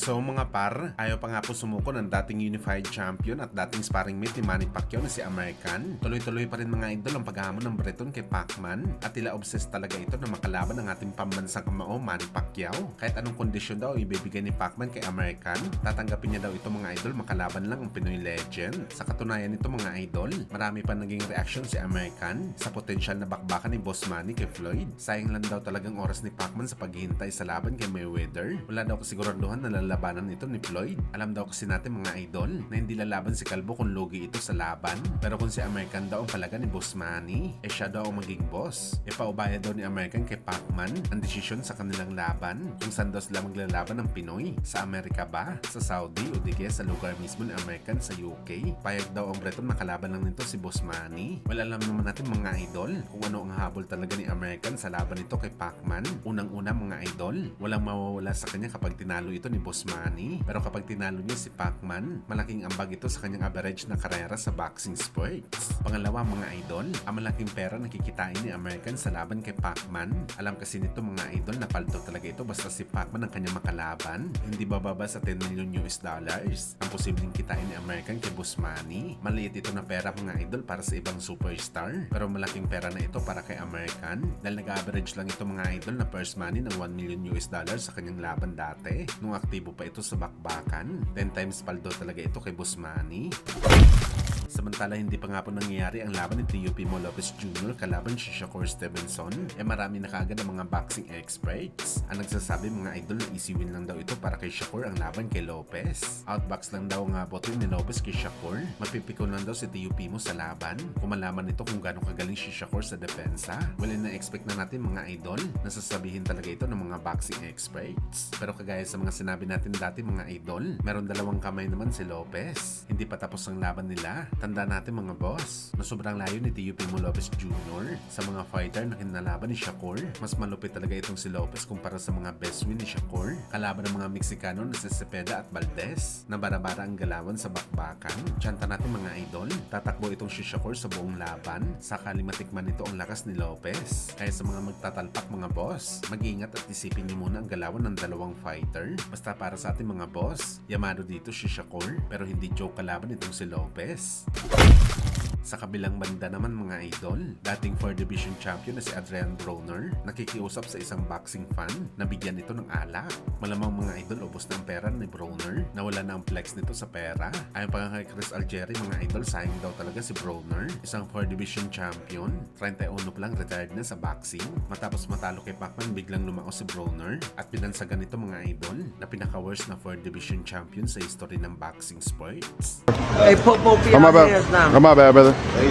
So mga par, ayaw pa nga po sumuko ng dating unified champion at dating sparring mate ni Manny Pacquiao na si American. Tuloy-tuloy pa rin mga idol ang paghamon ng Breton kay Pacman at tila obsessed talaga ito na makalaban ng ating pambansang kamao Manny Pacquiao. Kahit anong kondisyon daw ibibigay ni Pacman kay American, tatanggapin niya daw ito mga idol, makalaban lang ang Pinoy legend. Sa katunayan nito mga idol, marami pa naging reaction si American sa potensyal na bakbakan ni Boss Manny kay Floyd. Sayang lang daw talagang oras ni Pacman sa paghihintay sa laban kay Mayweather. Wala daw kasiguraduhan na lalabanan nito ni Floyd. Alam daw kasi natin mga idol na hindi lalaban si Kalbo kung lugi ito sa laban. Pero kung si American daw ang palaga ni Boss Manny, siya daw ang maging boss. Ipaubaya daw ni American kay Pacman ang desisyon sa kanilang laban kung saan daw sila maglalaban ng Pinoy. Sa Amerika ba? Sa Saudi o di kaya sa lugar mismo ni American sa UK? Payag daw ang Breton na kalaban lang nito si Boss Manny. Well, alam naman natin mga idol kung ano ang habol talaga ni American sa laban nito kay Pacman. Unang-una mga idol, walang mawawala sa kanya kapag tinalo ito ni Boss Manny. Pero kapag tinalo niya si Pacman, malaking ambag ito sa kanyang average na karera sa boxing sports. Pangalawa mga idol, ang malaking pera na kikitain ni American sa laban kay Pacman. Alam kasi nito mga idol na paldo talaga ito basta si Pacman ang kanyang makalaban. Hindi bababa sa 10 million US dollars ang posibleng kitain ni American kay Boss Manny. Maliit ito na pera mga idol para sa ibang superstar. Pero malaking pera na ito para kay American dahil nag-average lang ito mga idol na purse money ng 1 million US dollars sa kanyang laban dati. Nung aktibo pa ito sa bakbakan, 10 times paldo talaga ito kay Boss Manny. Samantala hindi pa nga po nangyayari ang laban ni Teofimo Lopez Jr. kalaban si Shakur Stevenson, marami na kaagad ang mga boxing experts ang nagsasabi mga idol na easy win lang daw ito para kay Shakur ang laban kay Lopez. Outbox lang daw nga botin ni Lopez kay Shakur. Mapipikaw lang daw si Teofimo sa laban kung malaman nito kung gaano kagaling si Shakur sa depensa. Well, na-expect na natin mga idol na sasabihin talaga ito ng mga boxing experts. Pero kagaya sa mga sinabi natin dati mga idol, meron dalawang kamay naman si Lopez. Hindi pa tapos ang laban nila. Tanda natin mga boss na sobrang layo ni Teofimo Lopez Jr. sa mga fighter na kinalaban ni Shakur. Mas malupit talaga itong si Lopez kumpara sa mga best win ni Shakur. Kalaban ng mga Meksikano na si Cepeda at Valdez na bara-bara ang galawan sa bakbakan. Tsanta natin mga idol, tatakbo itong si Shakur sa buong laban sakali matikman nito ang lakas ni Lopez. Kaya sa mga magtatalpak mga boss, mag-iingat at isipin niyo muna ang galawan ng dalawang fighter. Basta para sa ating mga boss, yamado dito si Shakur pero hindi joke kalaban itong si Lopez. Sa kabilang banda naman mga idol, dating 4 division champion na si Adrian Broner nakikiusap sa isang boxing fan na bigyan ito ng alak. Malamang mga idol, ubos na ang pera ni Broner, nawala na ang flex nito sa pera. Ayon pa nga kay Chris Algieri mga idol, sayang daw talaga si Broner, isang 4 division champion, 31 pa lang retired na sa boxing. Matapos matalo kay Pacman, biglang lumako si Broner at pinansagan nito mga idol na pinaka-worst na 4 division champion sa history ng boxing sports. Hey, put both of your hands down. Come on, bad brother.